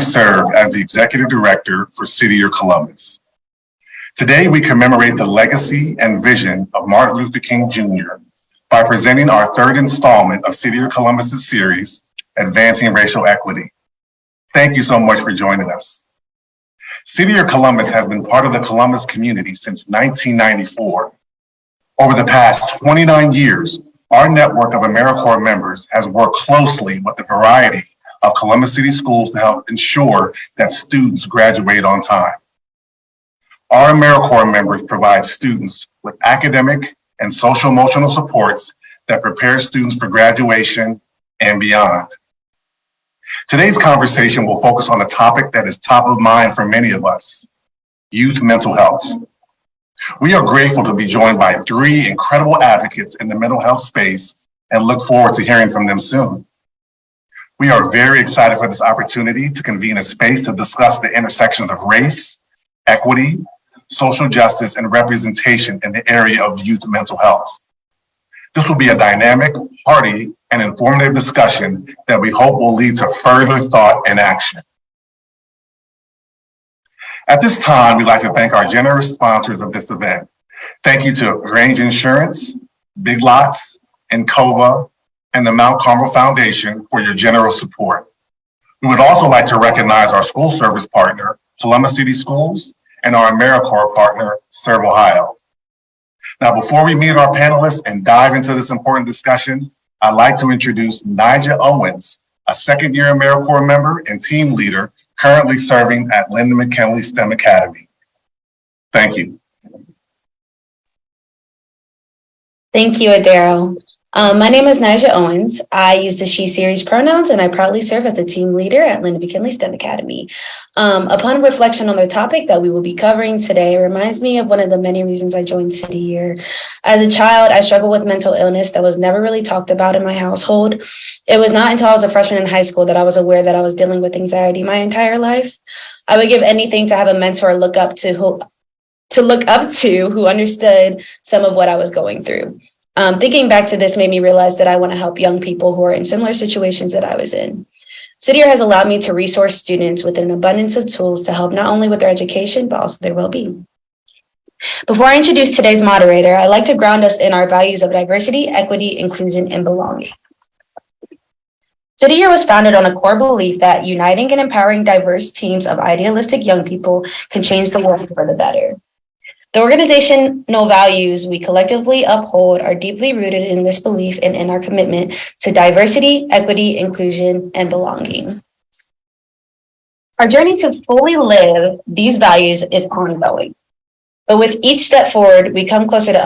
served as the Executive Director for City Year Columbus. Today, we commemorate the legacy and vision of Martin Luther King Jr. by presenting our third installment of City Year Columbus's series, Advancing Racial Equity. Thank you so much for joining us. City Year Columbus has been part of the Columbus community since 1994. Over the past 29 years, our network of AmeriCorps members has worked closely with a variety of Columbus City schools to help ensure that students graduate on time. Our AmeriCorps members provide students with academic and social-emotional supports that prepare students for graduation and beyond. Today's conversation will focus on a topic that is top of mind for many of us: youth mental health. We are grateful to be joined by three incredible advocates in the mental health space and look forward to hearing from them soon. We are very excited for this opportunity to convene a space to discuss the intersections of race, equity, social justice, and representation in the area of youth mental health. This will be a dynamic, hearty, and informative discussion that we hope will lead to further thought and action. At this time, we'd like to thank our generous sponsors of this event. Thank you to Grange Insurance, Big Lots, Encova, and the Mount Carmel Foundation for your generous support. We would also like to recognize our school service partner, Columbus City Schools, and our AmeriCorps partner, Serve Ohio. Now, before we meet our panelists and dive into this important discussion, I'd like to introduce Nija Owens, a second-year AmeriCorps member and team leader currently serving at Lyndon McKinley STEM Academy. Thank you. Thank you, Adaro. My name is Nija Owens. I use the she series pronouns, and I proudly serve as a team leader at Lyndon McKinley STEM Academy. Upon reflection on the topic that we will be covering today, it reminds me of one of the many reasons I joined City Year. As a child, I struggled with mental illness that was never really talked about in my household. It was not until I was a freshman in high school that I was aware that I was dealing with anxiety my entire life. I would give anything to have a mentor look up to who understood some of what I was going through. Thinking back to this made me realize that I want to help young people who are in similar situations that I was in. City Year has allowed me to resource students with an abundance of tools to help not only with their education, but also their well-being. Before I introduce today's moderator, I'd like to ground us in our values of diversity, equity, inclusion, and belonging. City Year was founded on a core belief that uniting and empowering diverse teams of idealistic young people can change the world for the better. The organizational values we collectively uphold are deeply rooted in this belief and in our commitment to diversity, equity, inclusion, and belonging. Our journey to fully live these values is ongoing, but with each step forward, we come closer to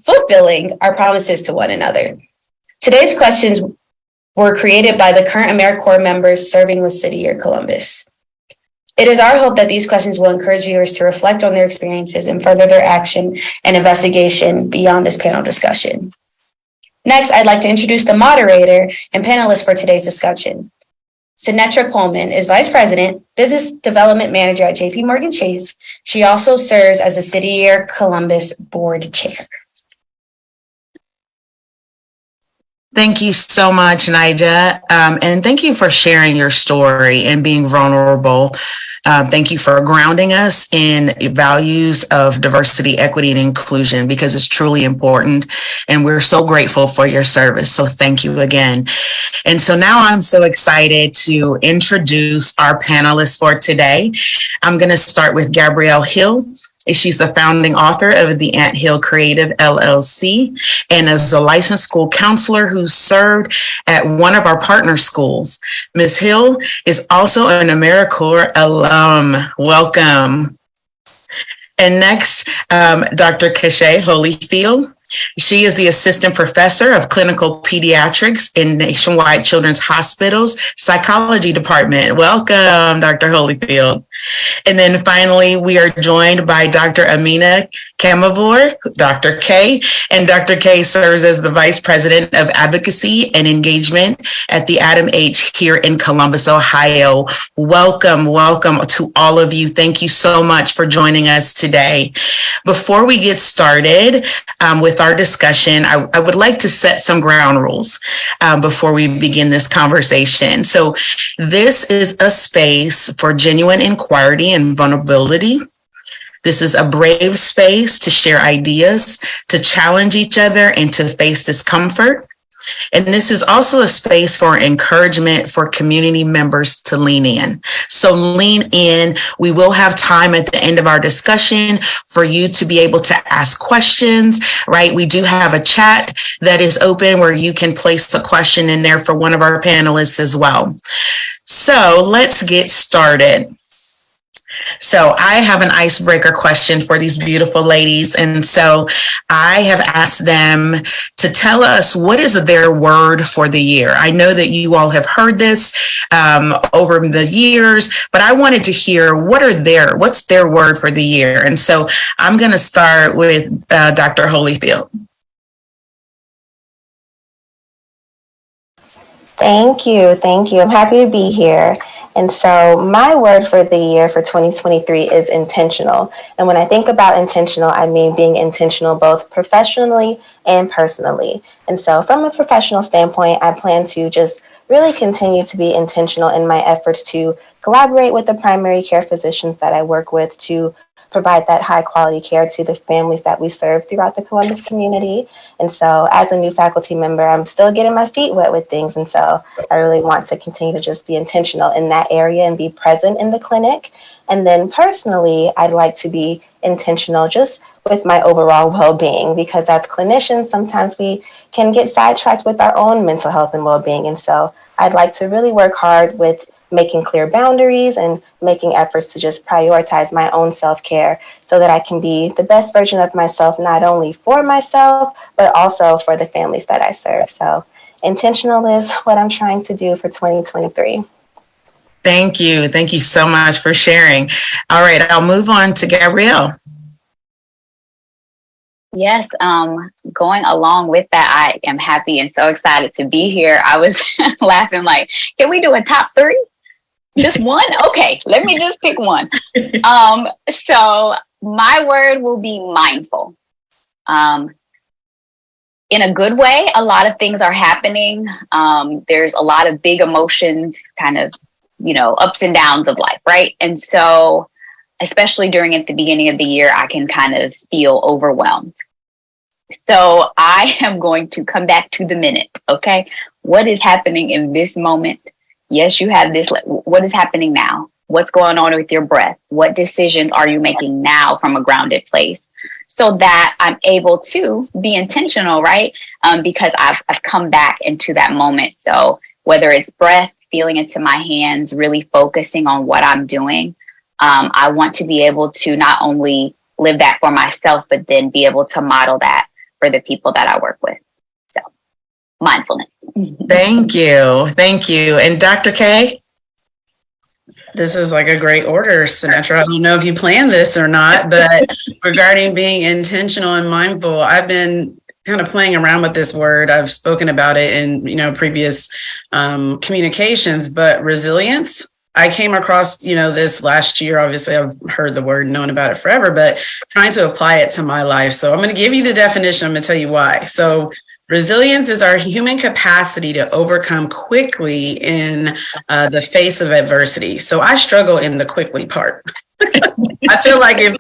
fulfilling our promises to one another. Today's questions were created by the current AmeriCorps members serving with City Year Columbus. It is our hope that these questions will encourage viewers to reflect on their experiences and further their action and investigation beyond this panel discussion. Next, I'd like to introduce the moderator and panelists for today's discussion. Sinetra Coleman is Vice President, Business Development Manager at JP Morgan Chase. She also serves as the City Year Columbus Board Chair. Thank you so much, Nija. And thank you for sharing your story and being vulnerable. Thank you for grounding us in values of diversity, equity, and inclusion, because it's truly important. And we're so grateful for your service. So thank you again. And so now I'm so excited to introduce our panelists for today. I'm going to start with Gabrielle Hill. She's the founding author of the Ant Hill Creative LLC and is a licensed school counselor who served at one of our partner schools. Ms. Hill is also an AmeriCorps alum. Welcome. And next, Dr. Keshae Holyfield. She is the assistant professor of clinical pediatrics in Nationwide Children's Hospital's psychology department. Welcome, Dr. Holyfield. And then finally, we are joined by Dr. Amina Kamavor, Dr. K, and Dr. K serves as the Vice President of Advocacy and Engagement at the Adam H. here in Columbus, Ohio. Welcome to all of you. Thank you so much for joining us today. Before we get started with our discussion, I would like to set some ground rules before we begin this conversation. So this is a space for genuine inquiry and vulnerability. This is a brave space to share ideas, to challenge each other, and to face discomfort. And this is also a space for encouragement for community members to lean in. So lean in. We will have time at the end of our discussion for you to be able to ask questions, right? We do have a chat that is open where you can place a question in there for one of our panelists as well. So let's get started. So I have an icebreaker question for these beautiful ladies. And so I have asked them to tell us what is their word for the year. I know that you all have heard this over the years, but I wanted to hear what's their word for the year. And so I'm going to start with Dr. Holyfield. Thank you. I'm happy to be here. And so my word for the year for 2023 is intentional. And when I think about intentional, I mean being intentional both professionally and personally. And so from a professional standpoint, I plan to just really continue to be intentional in my efforts to collaborate with the primary care physicians that I work with to provide that high quality care to the families that we serve throughout the Columbus community. And so as a new faculty member, I'm still getting my feet wet with things. And so I really want to continue to just be intentional in that area and be present in the clinic. And then personally, I'd like to be intentional just with my overall well-being, because as clinicians, sometimes we can get sidetracked with our own mental health and well-being. And so I'd like to really work hard with making clear boundaries and making efforts to just prioritize my own self-care so that I can be the best version of myself, not only for myself, but also for the families that I serve. So intentional is what I'm trying to do for 2023. Thank you. Thank you so much for sharing. All right, I'll move on to Gabrielle. Yes, going along with that, I am happy and so excited to be here. I was laughing like, can we do a top 3? Just one? Okay, let me just pick one. So my word will be mindful. In a good way, a lot of things are happening. There's a lot of big emotions, kind of, ups and downs of life, right? And so, especially at the beginning of the year, I can kind of feel overwhelmed. So I am going to come back to the minute, okay? What is happening in this moment? Yes, you have this. What is happening now? What's going on with your breath? What decisions are you making now from a grounded place so that I'm able to be intentional, right? Because I've come back into that moment. So whether it's breath, feeling into my hands, really focusing on what I'm doing, I want to be able to not only live that for myself, but then be able to model that for the people that I work with. So mindfulness. Thank you. And Dr. K? This is like a great order, Sinatra. I don't know if you planned this or not, but regarding being intentional and mindful, I've been kind of playing around with this word. I've spoken about it in, previous communications, but resilience. I came across, this last year. Obviously, I've heard the word, known about it forever, but trying to apply it to my life. So I'm going to give you the definition. I'm going to tell you why. So resilience is our human capacity to overcome quickly in the face of adversity. So I struggle in the quickly part. I feel like if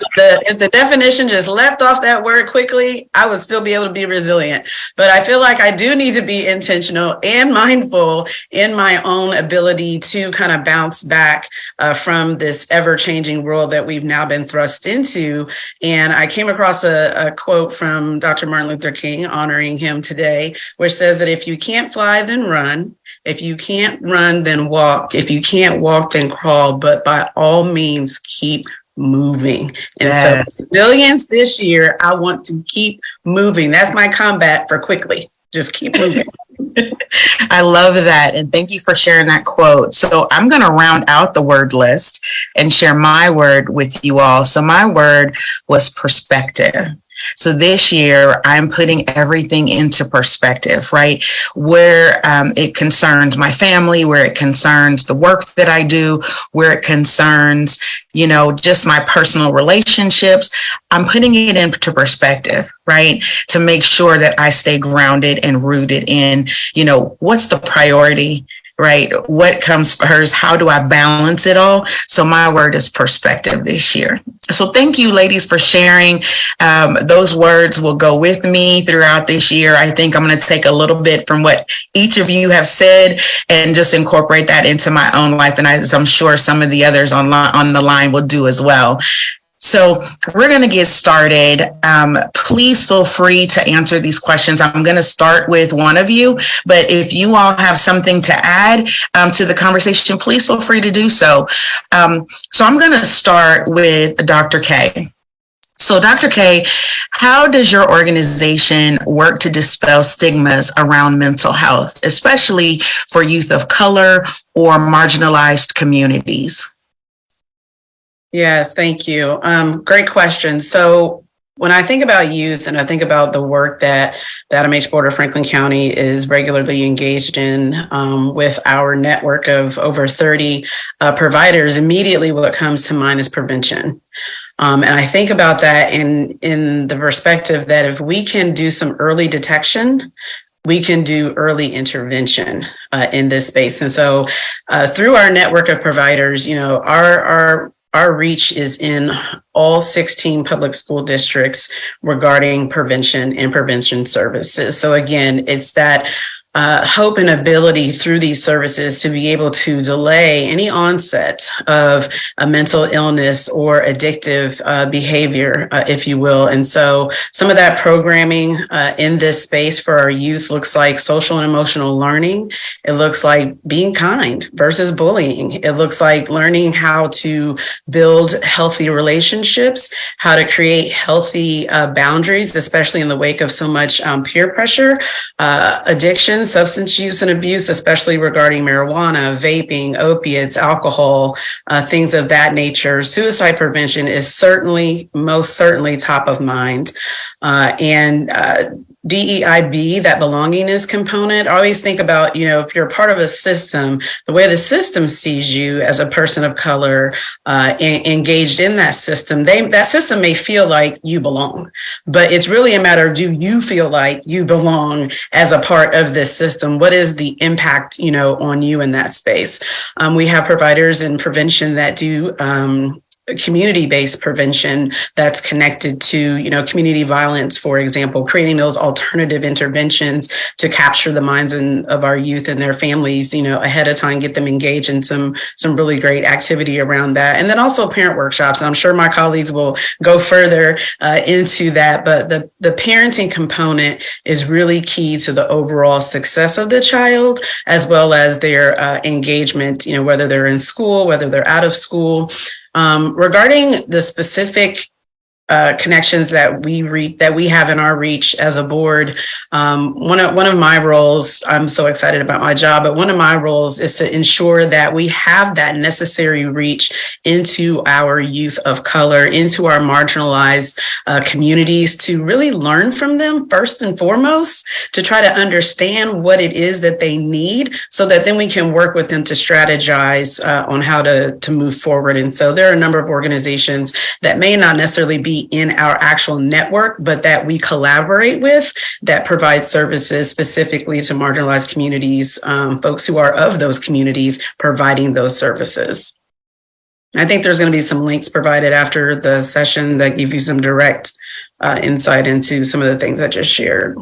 the definition just left off that word quickly, I would still be able to be resilient. But I feel like I do need to be intentional and mindful in my own ability to kind of bounce back from this ever-changing world that we've now been thrust into. And I came across a quote from Dr. Martin Luther King, honoring him today, which says that if you can't fly, then run. If you can't run, then walk. If you can't walk, then crawl. But by all means, keep moving. And so resilience this year, I want to keep moving. That's my combat for quickly. Just keep moving. I love that. And thank you for sharing that quote. So I'm going to round out the word list and share my word with you all. So my word was perspective. So this year, I'm putting everything into perspective, right? Where it concerns my family, where it concerns the work that I do, where it concerns, just my personal relationships. I'm putting it into perspective, right? To make sure that I stay grounded and rooted in, what's the priority, right? What comes first? How do I balance it all? So my word is perspective this year. So thank you, ladies, for sharing. Those words will go with me throughout this year. I think I'm going to take a little bit from what each of you have said and just incorporate that into my own life. And as I'm sure some of the others on the line will do as well. So we're going to get started. Please feel free to answer these questions. I'm going to start with one of you, but if you all have something to add to the conversation, please feel free to do so. So I'm going to start with Dr. K. So Dr. K, how does your organization work to dispel stigmas around mental health, especially for youth of color or marginalized communities? Yes, thank you. Great question. So when I think about youth and I think about the work that the Adam H. Board of Franklin County is regularly engaged in with our network of over 30 providers, immediately what comes to mind is prevention. And I think about that in the perspective that if we can do some early detection, we can do early intervention in this space. And so through our network of providers, our reach is in all 16 public school districts regarding prevention and prevention services. So again, it's that hope and ability through these services to be able to delay any onset of a mental illness or addictive behavior, if you will. And so some of that programming in this space for our youth looks like social and emotional learning. It looks like being kind versus bullying. It looks like learning how to build healthy relationships, how to create healthy boundaries, especially in the wake of so much peer pressure, addiction, substance use and abuse, especially regarding marijuana, vaping, opiates, alcohol, things of that nature. Suicide prevention is most certainly top of mind. And DEIB, that belongingness component, I always think about, if you're part of a system, the way the system sees you as a person of color engaged in that system, that system may feel like you belong, but it's really a matter of, do you feel like you belong as a part of this system? What is the impact, on you in that space? We have providers in prevention that do community-based prevention that's connected to, community violence, for example, creating those alternative interventions to capture the minds of our youth and their families, ahead of time, get them engaged in some really great activity around that. And then also parent workshops. I'm sure my colleagues will go further into that, but the parenting component is really key to the overall success of the child, as well as their engagement, whether they're in school, whether they're out of school. Regarding the specific connections that we have in our reach as a board, one of my roles, I'm so excited about my job, but one of my roles is to ensure that we have that necessary reach into our youth of color, into our marginalized communities, to really learn from them first and foremost, to try to understand what it is that they need, so that then we can work with them to strategize on how to move forward. And so there are a number of organizations that may not necessarily be in our actual network, but that we collaborate with, that provide services specifically to marginalized communities, folks who are of those communities, providing those services. I think there's going to be some links provided after the session that give you some direct insight into some of the things I just shared.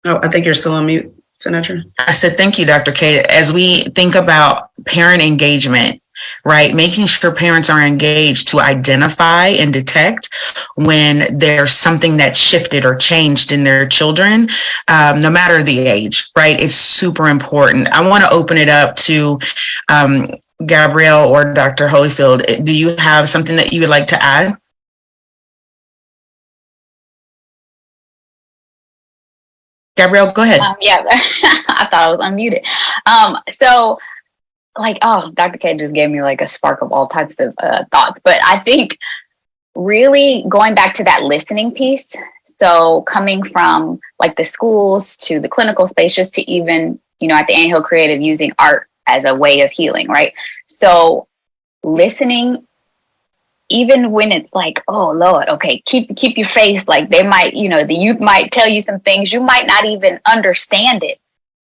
Oh, I think you're still on mute, Senator. I said, thank you, Dr. K. As we think about parent engagement, right, making sure parents are engaged to identify and detect when there's something that shifted or changed in their children, no matter the age, right? It's super important. I want to open it up to Gabrielle or Dr. Holyfield. Do you have something that you would like to add? Gabrielle, go ahead. Yeah, I thought I was unmuted. So like, oh, Dr. K just gave me like a spark of all types of thoughts. But I think really going back to that listening piece. So coming from like the schools to the clinical space, just to even, at the Anthill Creative using art as a way of healing, right? So listening, even when it's like, oh Lord, okay, keep your faith. Like they might, the youth might tell you some things, you might not even understand it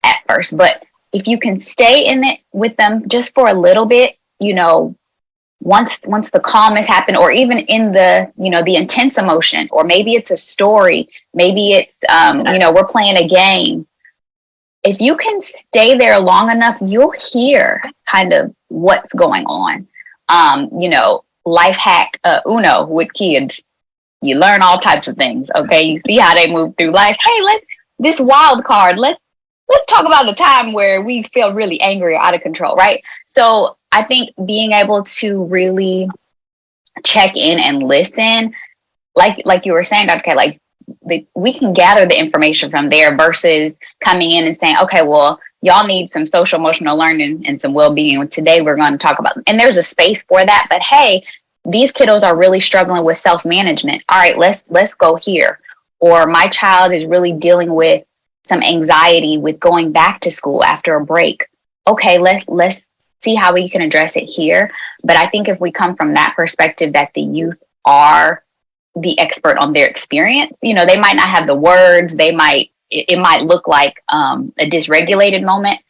at first, but if you can stay in it with them just for a little bit, once the calm has happened, or even in the, the intense emotion, or maybe it's a story, maybe it's, we're playing a game. If you can stay there long enough, you'll hear kind of what's going on. Life hack, Uno with kids. You learn all types of things. Okay. You see how they move through life. Hey, this wild card, let's talk about a time where we feel really angry or out of control, right? So I think being able to really check in and listen, like you were saying, Dr. K, like we can gather the information from there versus coming in and saying, okay, well, y'all need some social emotional learning and some well-being. Today we're going to talk about, and there's a space for that, but hey, these kiddos are really struggling with self-management. All right, let's go here. Or my child is really dealing with some anxiety with going back to school after a break. Okay, let's see how we can address it here. But I think if we come from that perspective that the youth are the expert on their experience, they might not have the words, it might look like a dysregulated moment,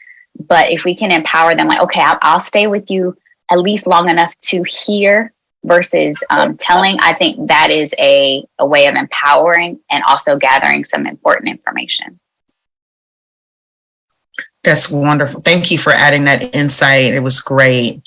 but if we can empower them, like, okay, I'll stay with you at least long enough to hear versus telling, I think that is a way of empowering and also gathering some important information. That's wonderful. Thank you for adding that insight. It was great.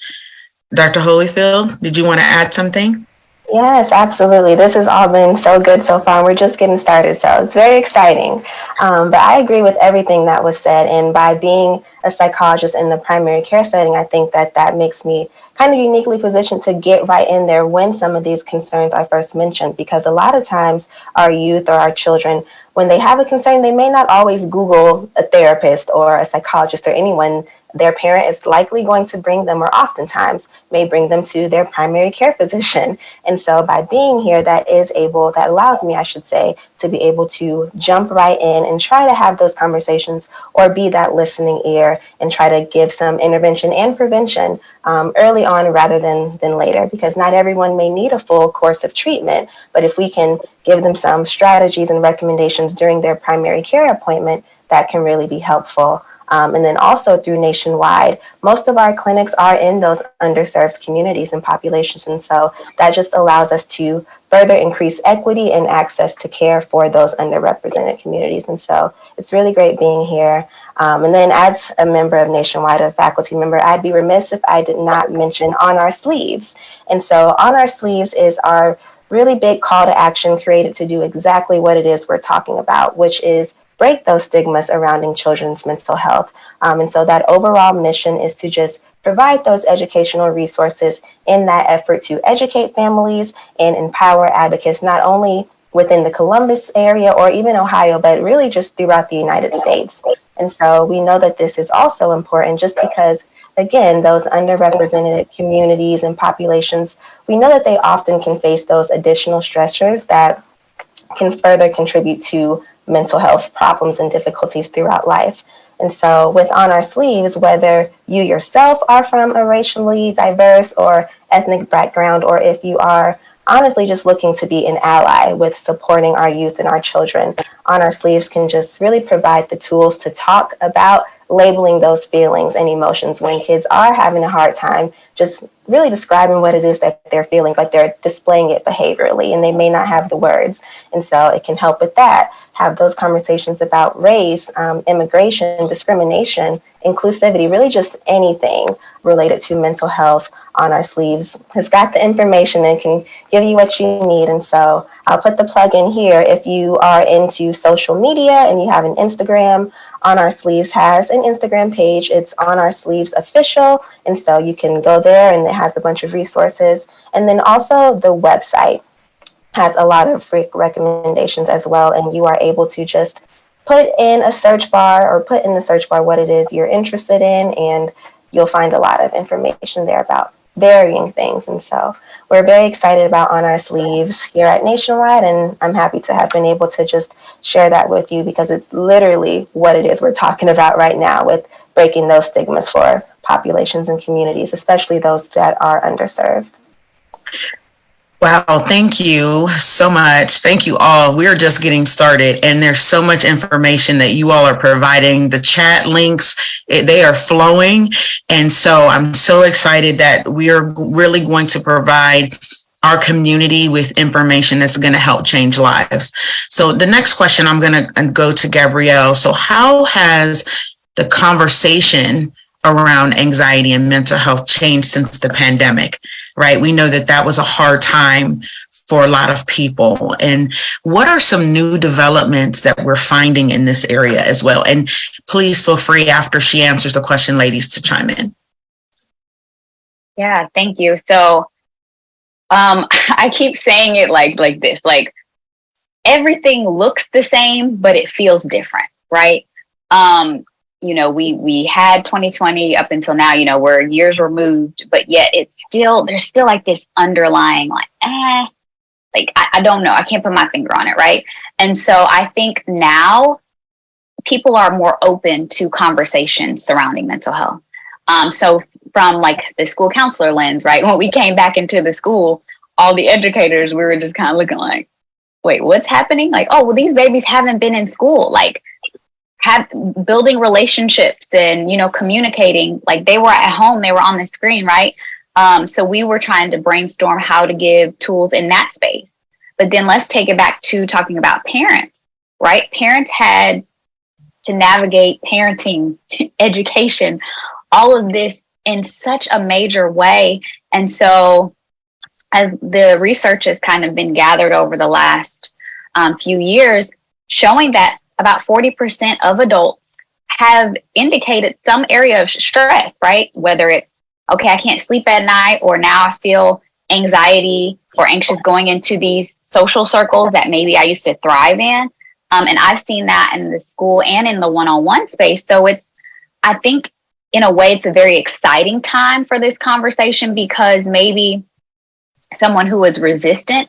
Dr. Holyfield, did you want to add something? Yes, absolutely. This has all been so good so far. We're just getting started, so it's very exciting. But I agree with everything that was said. And by being a psychologist in the primary care setting, I think that makes me kind of uniquely positioned to get right in there when some of these concerns are first mentioned. Because a lot of times our youth or our children, when they have a concern, they may not always Google a therapist or a psychologist or anyone. Their parent is likely going to bring them, or oftentimes may bring them, to their primary care physician. And so by being here, that allows me, I should say, to be able to jump right in and try to have those conversations or be that listening ear and try to give some intervention and prevention early on rather than later, because not everyone may need a full course of treatment. But if we can give them some strategies and recommendations during their primary care appointment, that can really be helpful. And then also through Nationwide, most of our clinics are in those underserved communities and populations. And so that just allows us to further increase equity and access to care for those underrepresented communities. And so it's really great being here. And then as a member of Nationwide, a faculty member, I'd be remiss if I did not mention On Our Sleeves. And so On Our Sleeves is our really big call to action created to do exactly what it is we're talking about, which is break those stigmas surrounding children's mental health. And so that overall mission is to just provide those educational resources in that effort to educate families and empower advocates, not only within the Columbus area or even Ohio, but really just throughout the United States. And so we know that this is also important just because, again, those underrepresented communities and populations, we know that they often can face those additional stressors that can further contribute to mental health problems and difficulties throughout life. And so with On Our Sleeves, whether you yourself are from a racially diverse or ethnic background, or if you are honestly just looking to be an ally with supporting our youth and our children, On Our Sleeves can just really provide the tools to talk about labeling those feelings and emotions when kids are having a hard time just really describing what it is that they're feeling, but they're displaying it behaviorally and they may not have the words. And so it can help with that. Have those conversations about race, immigration, discrimination, inclusivity, really just anything related to mental health. On Our Sleeves has got the information and can give you what you need. And so I'll put the plug in here. If you are into social media and you have an Instagram, On Our Sleeves has an Instagram page. It's On Our Sleeves Official. And so you can go there and it has a bunch of resources. And then also the website has a lot of recommendations as well. And you are able to just put in a search bar, or put in the search bar what it is you're interested in, and you'll find a lot of information there about varying things. And so we're very excited about On Our Sleeves here at Nationwide, and I'm happy to have been able to just share that with you, because it's literally what it is we're talking about right now, with breaking those stigmas for populations and communities, especially those that are underserved. Wow, thank you so much. Thank you all. We're just getting started, and there's so much information that you all are providing. The chat links, they are flowing. And so I'm so excited that we are really going to provide our community with information that's going to help change lives. So the next question, I'm going to go to Gabrielle. So how has the conversation around anxiety and mental health changed since the pandemic, right? We know that that was a hard time for a lot of people. And what are some new developments that we're finding in this area as well? And please feel free, after she answers the question, ladies, to chime in. Yeah, thank you. So I keep saying it like this, like everything looks the same, but it feels different, right? You know, we had 2020 up until now, you know, we're years removed, but yet there's still like this underlying I don't know. I can't put my finger on it. Right. And so I think now people are more open to conversations surrounding mental health. So from like the school counselor lens, right, when we came back into the school, all the educators, we were just kind of looking like, wait, what's happening? Like, oh, well, these babies haven't been in school. Like, building relationships and, you know, communicating, like they were at home, they were on the screen, right? So we were trying to brainstorm how to give tools in that space. But then let's take it back to talking about parents, right? Parents had to navigate parenting, education, all of this in such a major way. And so as the research has kind of been gathered over the last few years, showing that about 40% of adults have indicated some area of stress, right? Whether it's, okay, I can't sleep at night, or now I feel anxiety or anxious going into these social circles that maybe I used to thrive in. And I've seen that in the school and in the one-on-one space. So I think in a way, it's a very exciting time for this conversation, because maybe someone who is resistant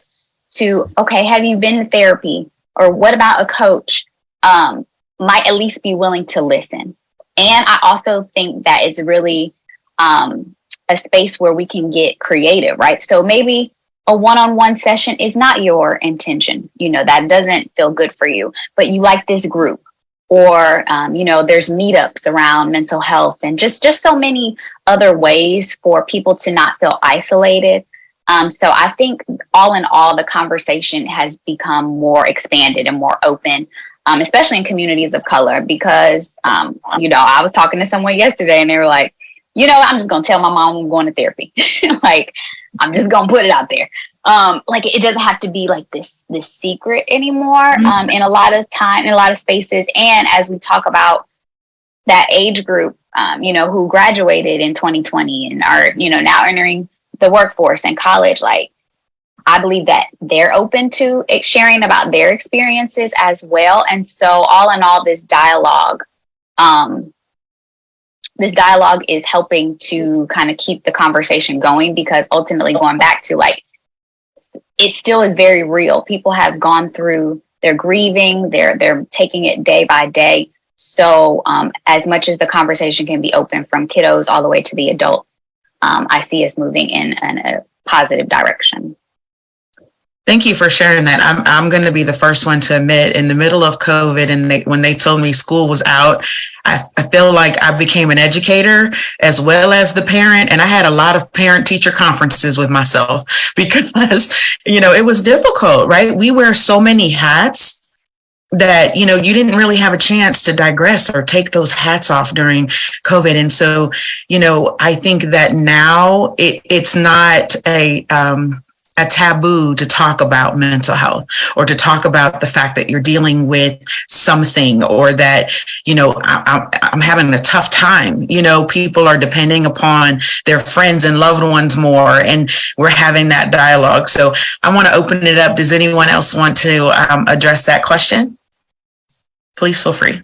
to, okay, have you been to therapy? Or what about a coach? Might at least be willing to listen. And I also think that it's really a space where we can get creative, right? So maybe a one-on-one session is not your intention, you know, that doesn't feel good for you, but you like this group. Or, you know, there's meetups around mental health, and just so many other ways for people to not feel isolated. So I think all in all, the conversation has become more expanded and more open, especially in communities of color, because, you know, I was talking to someone yesterday and they were like, you know, I'm just going to tell my mom I'm going to therapy. Like, I'm just going to put it out there. Like, it doesn't have to be like this secret anymore, in a lot of spaces. And as we talk about that age group, you know, who graduated in 2020 and are, you know, now entering the workforce and college, like, I believe that they're open to sharing about their experiences as well. And so all in all, this dialogue is helping to kind of keep the conversation going, because ultimately, going back to, like, it still is very real. People have gone through, they're grieving, they're taking it day by day. So as much as the conversation can be open from kiddos all the way to the adults, I see us moving in a positive direction. Thank you for sharing that. I'm going to be the first one to admit, in the middle of COVID, and when they told me school was out, I feel like I became an educator as well as the parent. And I had a lot of parent-teacher conferences with myself, because, you know, it was difficult, right? We wear so many hats that, you know, you didn't really have a chance to digress or take those hats off during COVID. And so, you know, I think that now it's not a taboo to talk about mental health, or to talk about the fact that you're dealing with something, or that, you know, I'm having a tough time. You know, people are depending upon their friends and loved ones more, and we're having that dialogue. So I want to open it up. Does anyone else want to address that question? Please feel free.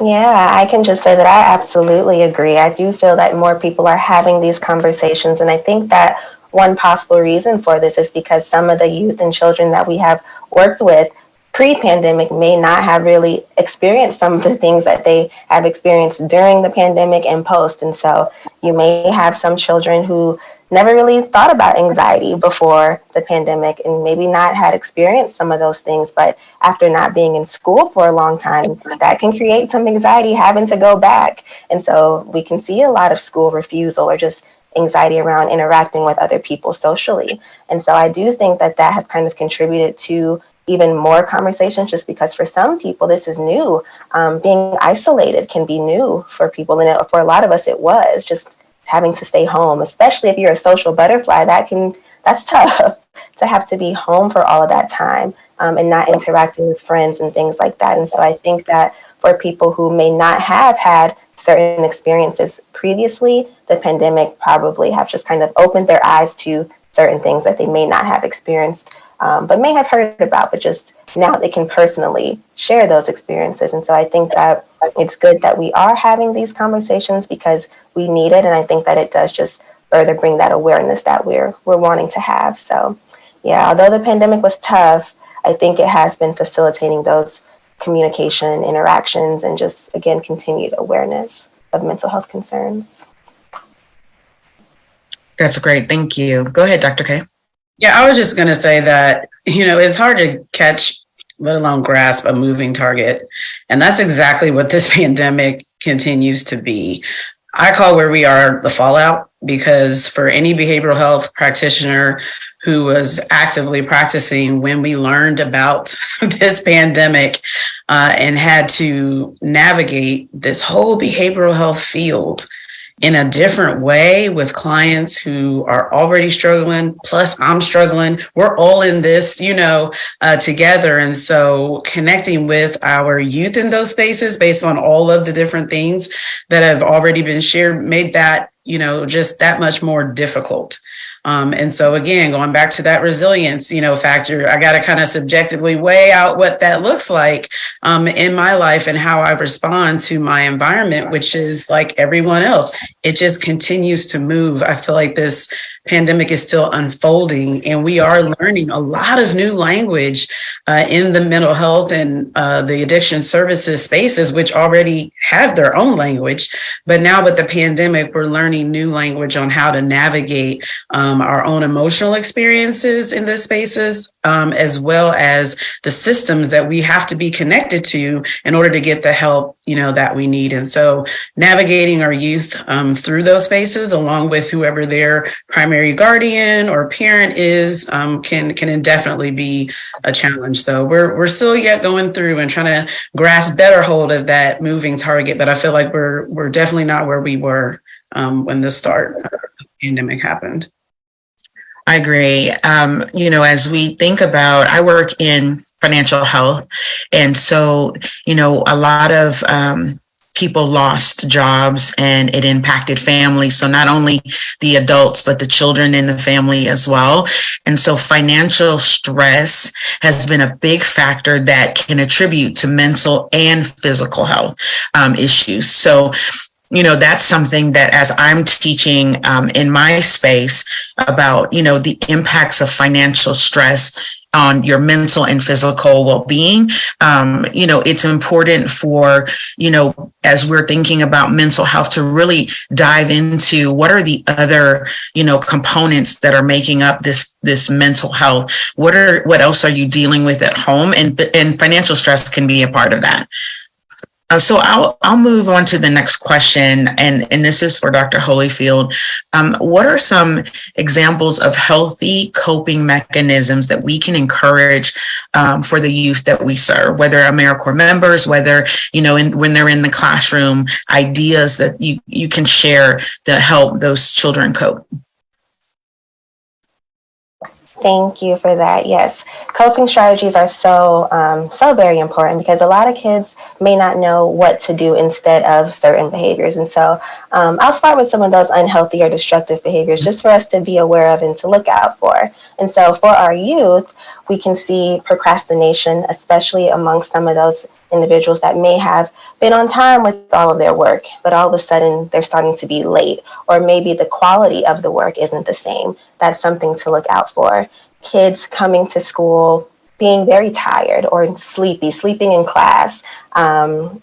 Yeah, I can just say that I absolutely agree. I do feel that more people are having these conversations. And I think that one possible reason for this is because some of the youth and children that we have worked with pre-pandemic may not have really experienced some of the things that they have experienced during the pandemic and post. And so you may have some children who never really thought about anxiety before the pandemic and maybe not had experienced some of those things, but after not being in school for a long time, that can create some anxiety having to go back. And so we can see a lot of school refusal or just anxiety around interacting with other people socially. And so I do think that that has kind of contributed to even more conversations, just because for some people this is new. Being isolated can be new for people, and for a lot of us it was just having to stay home, especially if you're a social butterfly. That's tough to have to be home for all of that time, and not interacting with friends and things like that. And so I think that for people who may not have had certain experiences previously, the pandemic probably have just kind of opened their eyes to certain things that they may not have experienced, but may have heard about, but just now they can personally share those experiences. And so I think that it's good that we are having these conversations because we need it. And I think that it does just further bring that awareness that we're wanting to have. So yeah, although the pandemic was tough, I think it has been facilitating those communication interactions and just, again, continued awareness of mental health concerns. That's great. Thank you. Go ahead, Dr. K. Yeah, I was just going to say that, it's hard to catch, let alone grasp a moving target. And that's exactly what this pandemic continues to be. I call where we are the fallout, because for any behavioral health practitioner who was actively practicing when we learned about this pandemic and had to navigate this whole behavioral health field in a different way with clients who are already struggling, plus I'm struggling. We're all in this, together. And so connecting with our youth in those spaces based on all of the different things that have already been shared made that, just that much more difficult. And so again, going back to that resilience, factor, I got to kind of subjectively weigh out what that looks like in my life and how I respond to my environment, which is like everyone else. It just continues to move. I feel like this pandemic is still unfolding, and we are learning a lot of new language in the mental health and the addiction services spaces, which already have their own language. But now with the pandemic, we're learning new language on how to navigate our own emotional experiences in these spaces, as well as the systems that we have to be connected to in order to get the help, that we need. And so navigating our youth through those spaces, along with whoever their primary guardian or parent is, can indefinitely be a challenge. Though we're still yet going through and trying to grasp better hold of that moving target. But I feel like we're definitely not where we were when the start of the pandemic happened. I agree. As we think about, I work in financial health. And so, a lot of people lost jobs and it impacted families. So not only the adults, but the children in the family as well. And so financial stress has been a big factor that can attribute to mental and physical health issues. So that's something that as I'm teaching in my space about, the impacts of financial stress on your mental and physical well-being, it's important for, as we're thinking about mental health, to really dive into what are the other, components that are making up this mental health. What else are you dealing with at home? And financial stress can be a part of that. So I'll move on to the next question, and this is for Dr. Holyfield. What are some examples of healthy coping mechanisms that we can encourage for the youth that we serve, whether AmeriCorps members, whether, when they're in the classroom, ideas that you can share to help those children cope? Thank you for that. Yes, coping strategies are so very important because a lot of kids may not know what to do instead of certain behaviors. And so I'll start with some of those unhealthy or destructive behaviors just for us to be aware of and to look out for. And so for our youth, we can see procrastination, especially amongst some of those individuals that may have been on time with all of their work, but all of a sudden they're starting to be late, or maybe the quality of the work isn't the same. That's something to look out for. Kids coming to school being very tired or sleeping in class, and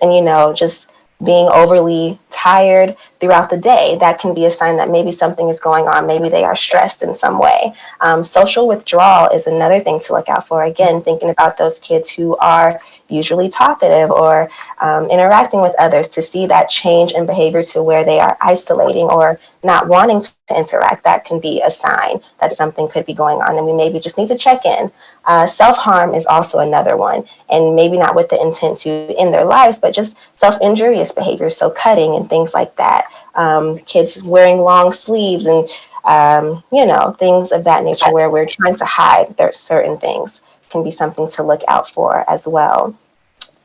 just being overly tired throughout the day. That can be a sign that maybe something is going on. Maybe they are stressed in some way. Social withdrawal is another thing to look out for. Again, thinking about those kids who are usually talkative or interacting with others, to see that change in behavior to where they are isolating or not wanting to interact. That can be a sign that something could be going on, and we maybe just need to check in. Self-harm is also another one, and maybe not with the intent to end their lives, but just self-injurious behavior, so cutting and things like that. Kids wearing long sleeves and things of that nature where we're trying to hide certain things can be something to look out for as well.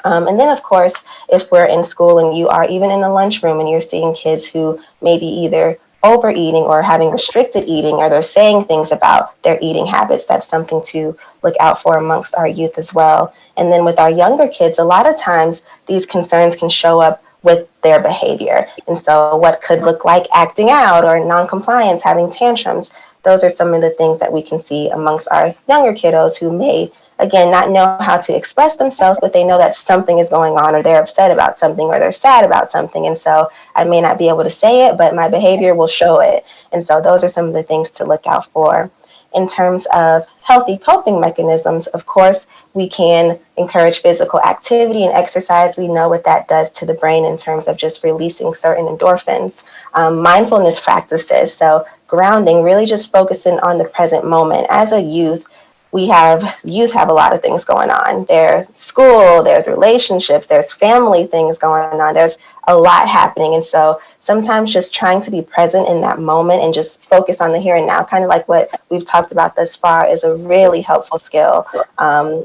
And then, of course, if we're in school and you are even in the lunchroom and you're seeing kids who may be either overeating or having restricted eating, or they're saying things about their eating habits, that's something to look out for amongst our youth as well. And then with our younger kids, a lot of times these concerns can show up with their behavior. And so what could look like acting out or non-compliance, having tantrums, those are some of the things that we can see amongst our younger kiddos who may, again, not know how to express themselves, but they know that something is going on, or they're upset about something, or they're sad about something. And so I may not be able to say it, but my behavior will show it. And so those are some of the things to look out for. In terms of healthy coping mechanisms, of course, we can encourage physical activity and exercise. We know what that does to the brain in terms of just releasing certain endorphins. Mindfulness practices, so grounding, really just focusing on the present moment. As a youth have a lot of things going on. There's school, there's relationships, there's family things going on. There's a lot happening. And so sometimes just trying to be present in that moment and just focus on the here and now, kind of like what we've talked about thus far, is a really helpful skill.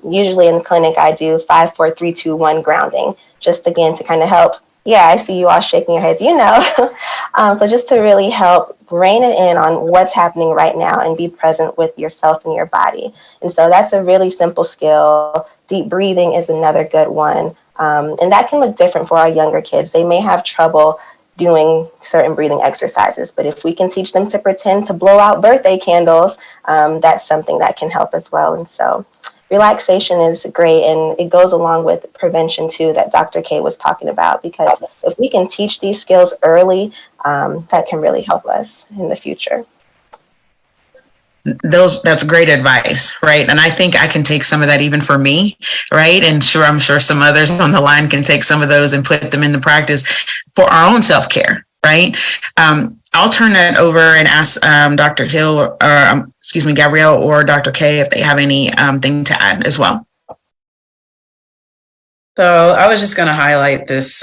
Usually in the clinic, I do 5, 4, 3, 2, 1 grounding, just again to kind of help. Yeah, I see you all shaking your heads, So just to really help rein it in on what's happening right now and be present with yourself and your body. And so that's a really simple skill. Deep breathing is another good one. And that can look different for our younger kids. They may have trouble doing certain breathing exercises, but if we can teach them to pretend to blow out birthday candles, that's something that can help as well. And so relaxation is great, and it goes along with prevention too, that Dr. K was talking about, because if we can teach these skills early, that can really help us in the future. That's great advice, right? And I think I can take some of that even for me, right? And I'm sure some others on the line can take some of those and put them into practice for our own self-care, right? I'll turn that over and ask Dr. Hill, Gabrielle or Dr. K if they have any thing to add as well. So I was just going to highlight this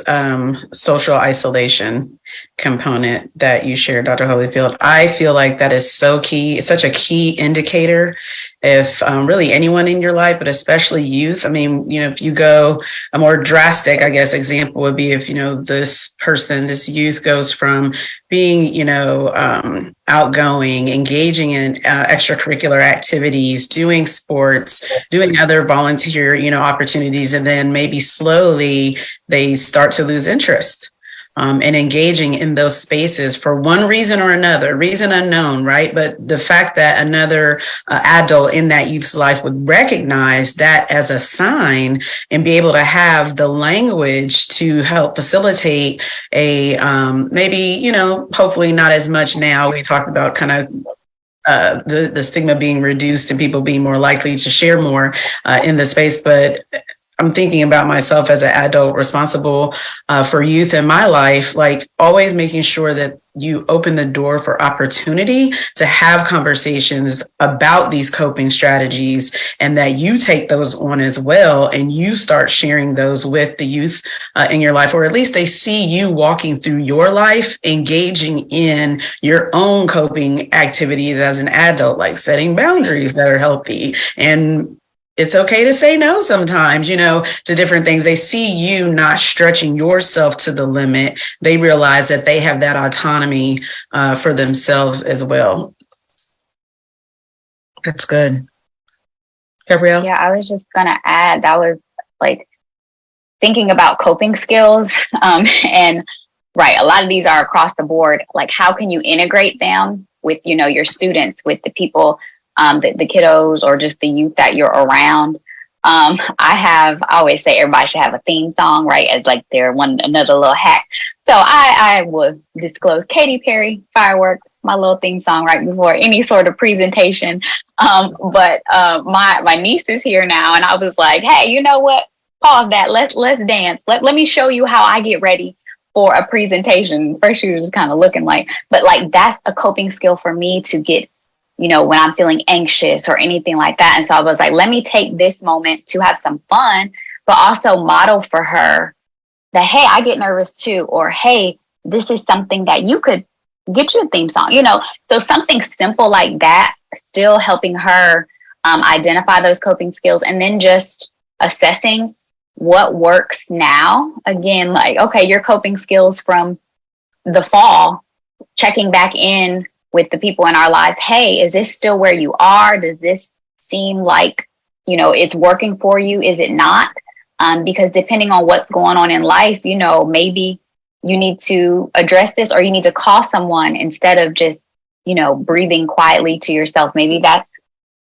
social isolation component that you shared, Dr. Holyfield. I feel like that is so key. It's such a key indicator if really anyone in your life, but especially youth. I mean, if you go a more drastic, I guess, example would be if, this youth goes from being, outgoing, engaging in extracurricular activities, doing sports, doing other volunteer, opportunities, and then maybe slowly they start to lose interest. And engaging in those spaces for one reason or another, reason unknown, right? But the fact that another adult in that youth's life would recognize that as a sign and be able to have the language to help facilitate a maybe, hopefully not as much now. We talked about kind of the stigma being reduced and people being more likely to share more in the space, but I'm thinking about myself as an adult responsible for youth in my life, like always making sure that you open the door for opportunity to have conversations about these coping strategies, and that you take those on as well. And you start sharing those with the youth in your life, or at least they see you walking through your life, engaging in your own coping activities as an adult, like setting boundaries that are healthy. And it's okay to say no sometimes, to different things. They see you not stretching yourself to the limit. They realize that they have that autonomy for themselves as well. That's good. Gabrielle? Yeah, I was just going to add, that was like thinking about coping skills. And right, a lot of these are across the board. Like, how can you integrate them with, your students, with the people, the kiddos, or just the youth that you're around? I always say everybody should have a theme song, right? As like another little hack. So I will disclose Katy Perry, Fireworks, my little theme song right before any sort of presentation. But my niece is here now, and I was like, hey, you know what? Pause that. Let's dance. Let me show you how I get ready for a presentation. First, she was just kind of looking like, but like that's a coping skill for me to get, when I'm feeling anxious or anything like that. And so I was like, let me take this moment to have some fun, but also model for her that, hey, I get nervous too, or hey, this is something that you could get you a theme song, So something simple like that, still helping her identify those coping skills, and then just assessing what works now. Again, like, okay, your coping skills from the fall, checking back in with the people in our lives. Hey, is this still where you are? Does this seem like, it's working for you? Is it not? Because depending on what's going on in life, maybe you need to address this, or you need to call someone instead of just, breathing quietly to yourself. Maybe that's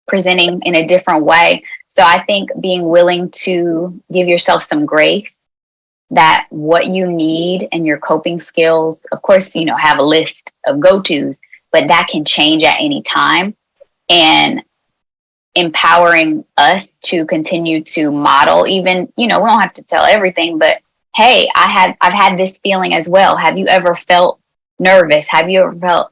presenting in a different way. So I think being willing to give yourself some grace, that what you need and your coping skills, of course, have a list of go-tos, but that can change at any time, and empowering us to continue to model. Even, we don't have to tell everything, but hey, I've had this feeling as well. Have you ever felt nervous? Have you ever felt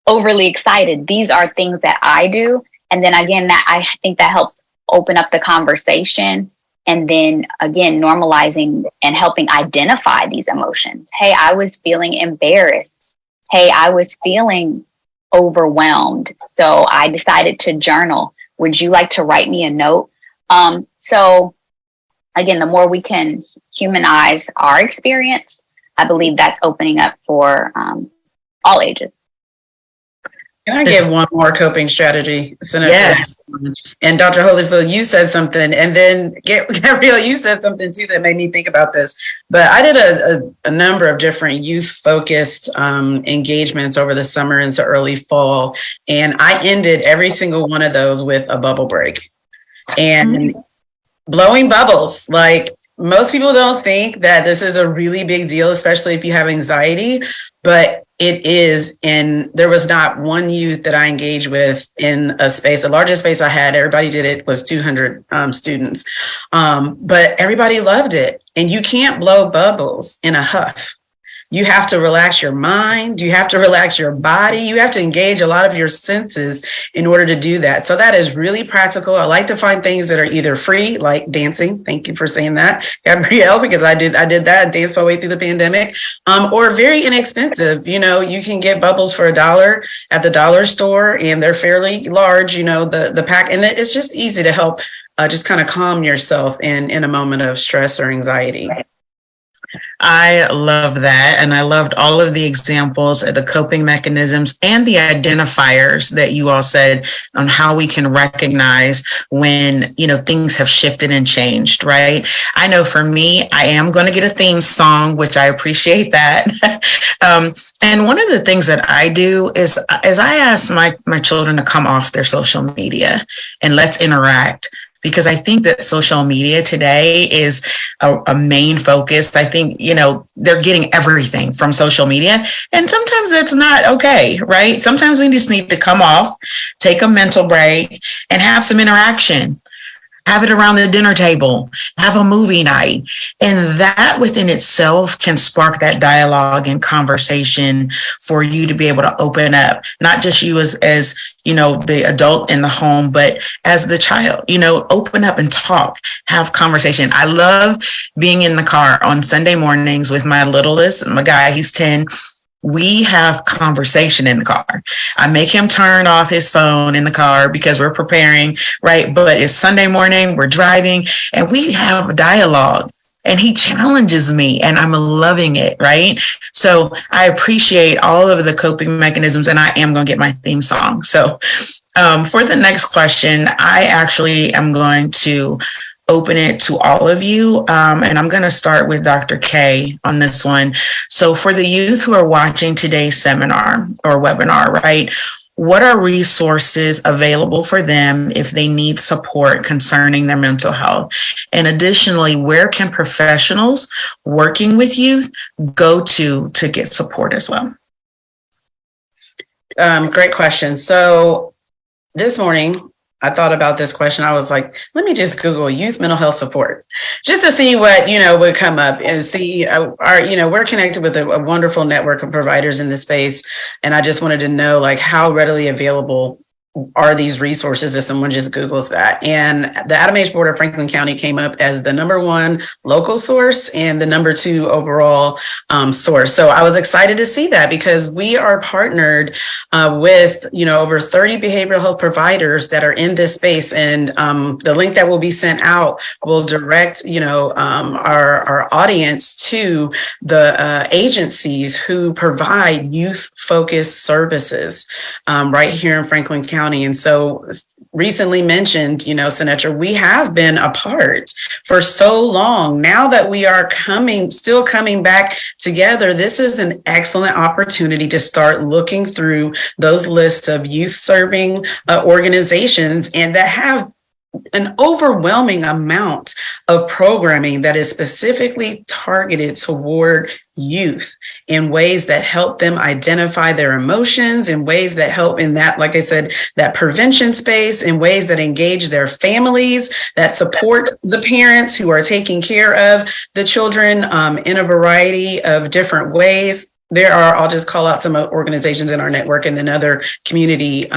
overly excited? These are things that I do. And then again, that I think that helps open up the conversation. And then again, normalizing and helping identify these emotions. Hey, I was feeling embarrassed. Hey, I was feeling overwhelmed, so I decided to journal. Would you like to write me a note? So again, the more we can humanize our experience, I believe that's opening up for all ages. Can I give one more coping strategy? Senator? Yes. And Dr. Holyfield, you said something, and then Gabrielle, you said something too that made me think about this. But I did a number of different youth-focused engagements over the summer into early fall, and I ended every single one of those with a bubble break. And blowing bubbles, like, most people don't think that this is a really big deal, especially if you have anxiety, but it is. And there was not one youth that I engaged with in a space. The largest space I had, everybody did it, was 200 students. But everybody loved it. And you can't blow bubbles in a huff. You have to relax your mind. You have to relax your body. You have to engage a lot of your senses in order to do that. So that is really practical. I like to find things that are either free, like dancing. Thank you for saying that, Gabrielle, because I did that and danced my way through the pandemic. Or very inexpensive. You can get bubbles for $1 at the dollar store, and they're fairly large, the pack. And it's just easy to help just kind of calm yourself in a moment of stress or anxiety. I love that. And I loved all of the examples of the coping mechanisms and the identifiers that you all said on how we can recognize when, things have shifted and changed, right? I know for me, I am going to get a theme song, which I appreciate that. And one of the things that I do is I ask my children to come off their social media and let's interact. Because I think that social media today is a main focus. I think, they're getting everything from social media. And sometimes that's not okay, right? Sometimes we just need to come off, take a mental break, and have some interaction. have it around the dinner table, have a movie night. And that within itself can spark that dialogue and conversation for you to be able to open up, not just you as the adult in the home, but as the child, open up and talk, have conversation. I love being in the car on Sunday mornings with my littlest, my guy, he's 10. We have conversation in the car. I make him turn off his phone in the car because we're preparing, right? But it's Sunday morning, we're driving, and we have a dialogue. And he challenges me, and I'm loving it, right? So I appreciate all of the coping mechanisms, and I am going to get my theme song. So for the next question, I actually am going to open it to all of you. And I'm going to start with Dr. K on this one. So for the youth who are watching today's seminar or webinar, right? What are resources available for them if they need support concerning their mental health? And additionally, where can professionals working with youth go to get support as well? Great question. So this morning, I thought about this question. I was like, let me just Google youth mental health support just to see what, would come up and see we're connected with a wonderful network of providers in this space. And I just wanted to know how readily available are these resources if someone just Googles that. And the Adam H. Board of Franklin County came up as the #1 local source and the #2 overall source. So I was excited to see that because we are partnered with, over 30 behavioral health providers that are in this space. And the link that will be sent out will direct, our audience to the agencies who provide youth-focused services right here in Franklin County. And so recently mentioned, Senator, we have been apart for so long. Now that we are still coming back together, this is an excellent opportunity to start looking through those lists of youth serving organizations and that have an overwhelming amount of programming that is specifically targeted toward youth in ways that help them identify their emotions, in ways that help in that, like I said, that prevention space, in ways that engage their families, that support the parents who are taking care of the children in a variety of different ways. I'll just call out some organizations in our network and then other community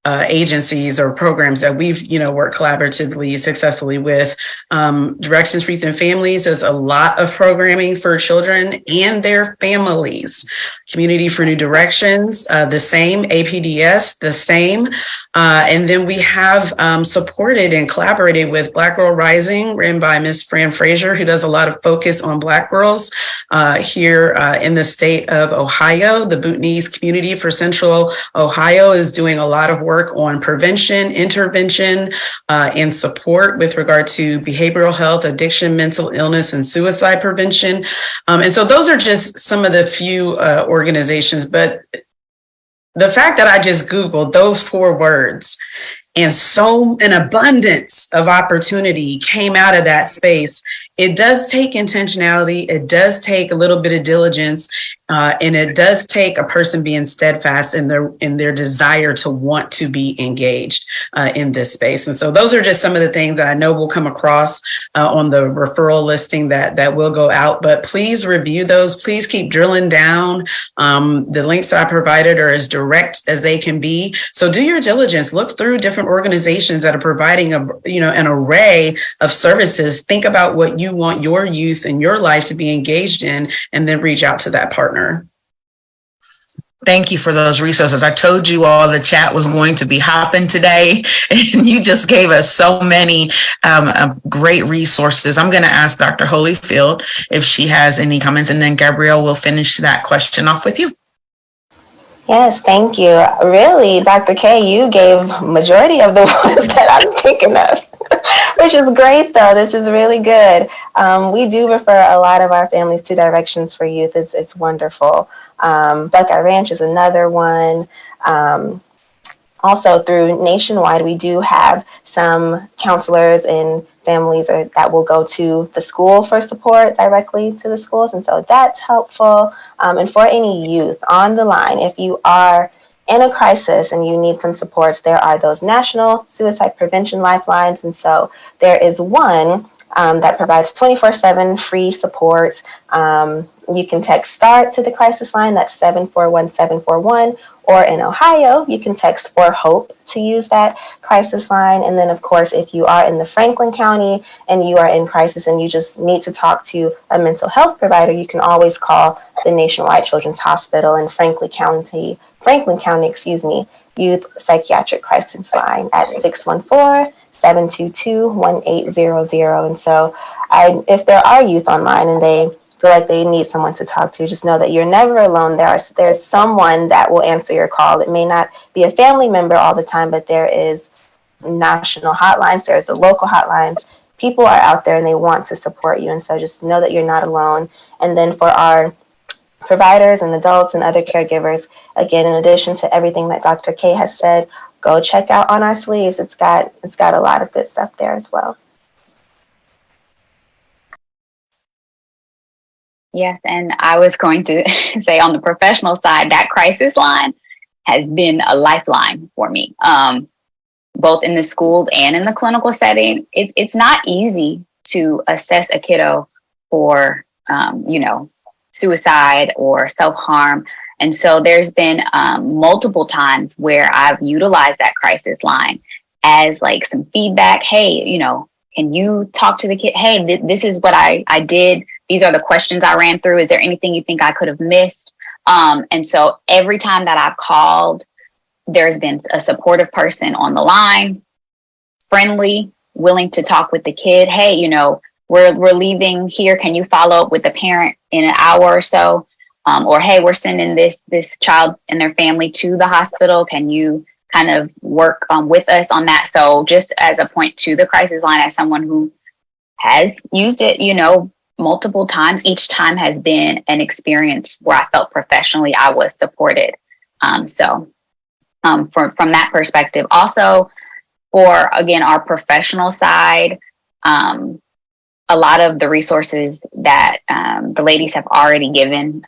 agencies or programs that we've, worked collaboratively successfully with. Directions for Youth and Families does a lot of programming for children and their families. Community for New Directions, the same. APDS, the same. And then we have supported and collaborated with Black Girl Rising, written by Ms. Fran Frazier, who does a lot of focus on Black girls here in the state of Ohio. The Bhutanese Community for Central Ohio is doing a lot of work on prevention, intervention, and support with regard to behavioral health, addiction, mental illness, and suicide prevention. And so those are just some of the few organizations. But the fact that I just Googled those 4 words and so an abundance of opportunity came out of that space, it does take intentionality. It does take a little bit of diligence. And it does take a person being steadfast in their desire to want to be engaged in this space. And so those are just some of the things that I know will come across on the referral listing that will go out. But please review those. Please keep drilling down. The links that I provided are as direct as they can be. So do your diligence. Look through different organizations that are providing an array of services. Think about what you want your youth and your life to be engaged in, and then reach out to that partner. Thank you for those resources. I told you all the chat was going to be hopping today, and you just gave us so many great resources. I'm going to ask Dr. Holyfield if she has any comments, and then Gabrielle will finish that question off with you. Yes, thank you. Really, Dr. K, you gave majority of the ones that I'm thinking of, which is great, though. This is really good. We do refer a lot of our families to Directions for Youth. It's wonderful. Buckeye Ranch is another one. Also, through Nationwide, we do have some counselors and families that will go to the school for support directly to the schools. And so that's helpful. And for any youth on the line, if you are in a crisis and you need some supports, there are those national suicide prevention lifelines. And so there is one that provides 24/7 free support. You can text START to the crisis line, that's 741-741. Or in Ohio, you can text for HOPE to use that crisis line. And then, of course, if you are in the Franklin County and you are in crisis and you just need to talk to a mental health provider, you can always call the Nationwide Children's Hospital and Franklin County, Youth Psychiatric Crisis Line at 614-722-1800. And so if there are youth online and they feel like they need someone to talk to, just know that you're never alone. There's someone that will answer your call. It may not be a family member all the time, but there is national hotlines, there's the local hotlines. People are out there and they want to support you. And so just know that you're not alone. And then for our providers and adults and other caregivers, again, in addition to everything that Dr. K has said, go check out On Our Sleeves. It's got a lot of good stuff there as well. Yes, and I was going to say on the professional side, that crisis line has been a lifeline for me, both in the schools and in the clinical setting. It's not easy to assess a kiddo for, suicide or self-harm. And so there's been multiple times where I've utilized that crisis line as like some feedback. Hey, can you talk to the kid? Hey, this is what I did. These are the questions I ran through. Is there anything you think I could have missed? And so every time that I've called, there's been a supportive person on the line, friendly, willing to talk with the kid. Hey, we're leaving here. Can you follow up with the parent in an hour or so? Or, hey, we're sending this child and their family to the hospital. Can you kind of work with us on that? So just as a point to the crisis line, as someone who has used it, multiple times, each time has been an experience where I felt professionally I was supported. From that perspective, also for, again, our professional side, a lot of the resources that the ladies have already given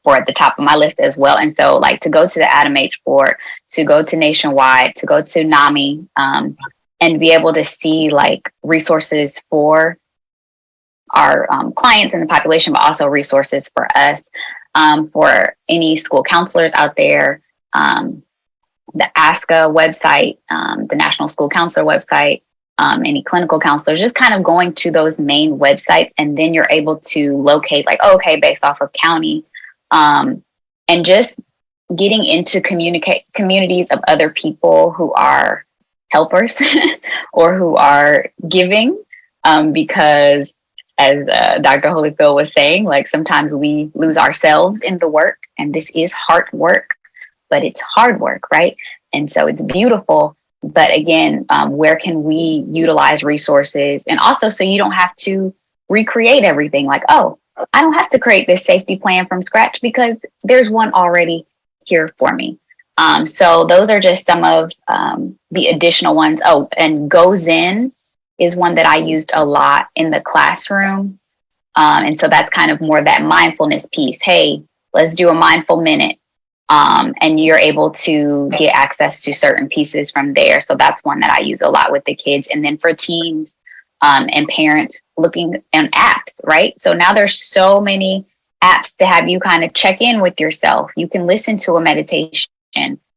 were at the top of my list as well. And so like to go to the Adam H. Board, to go to Nationwide, to go to NAMI, and be able to see like resources for our clients in the population, but also resources for us, for any school counselors out there, the ASCA website, the National School Counselor website, any clinical counselors, just kind of going to those main websites. And then you're able to locate like, okay, based off of county, and just getting into communities of other people who are helpers or who are giving, because as Dr. Holyfield was saying, like sometimes we lose ourselves in the work, and this is hard work, but it's hard work, right? And so it's beautiful. But again, where can we utilize resources? And also, so you don't have to recreate everything. Like, oh, I don't have to create this safety plan from scratch because there's one already here for me. So those are just some of the additional ones. Oh, and GoZen is one that I used a lot in the classroom. And so that's kind of more that mindfulness piece. Hey, let's do a mindful minute. And you're able to get access to certain pieces from there. So that's one that I use a lot with the kids. And then for teens and parents, looking at apps, right? So now there's so many apps to have you kind of check in with yourself. You can listen to a meditation,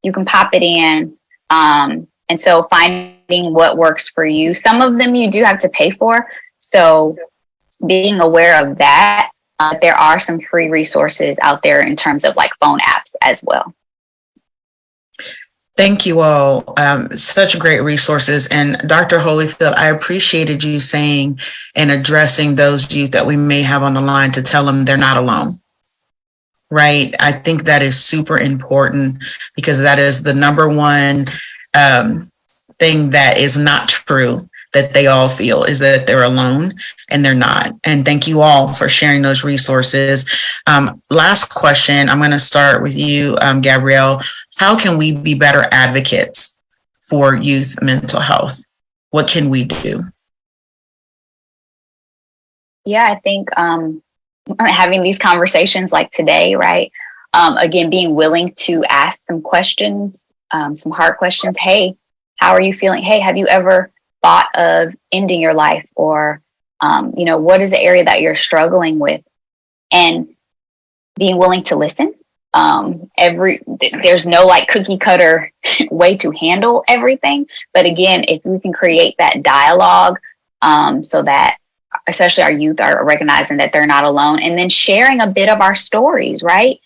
you can pop it in. And so finding what works for you. Some of them you do have to pay for. So being aware of that. There are some free resources out there in terms of like phone apps as well. Thank you all. Such great resources. And Dr. Holyfield, I appreciated you saying and addressing those youth that we may have on the line to tell them they're not alone. Right? I think that is super important because that is the number one thing that is not true that they all feel is that they're alone, and they're not. And thank you all for sharing those resources. Last question, I'm going to start with you, Gabrielle. How can we be better advocates for youth mental health? What can we do? Yeah, I think having these conversations like today, right? Again, being willing to ask some questions, some hard questions. Hey, how are you feeling? Hey, have you ever thought of ending your life? Or, what is the area that you're struggling with? And being willing to listen. There's no like cookie cutter way to handle everything. But again, if we can create that dialogue, so that especially our youth are recognizing that they're not alone, and then sharing a bit of our stories, right?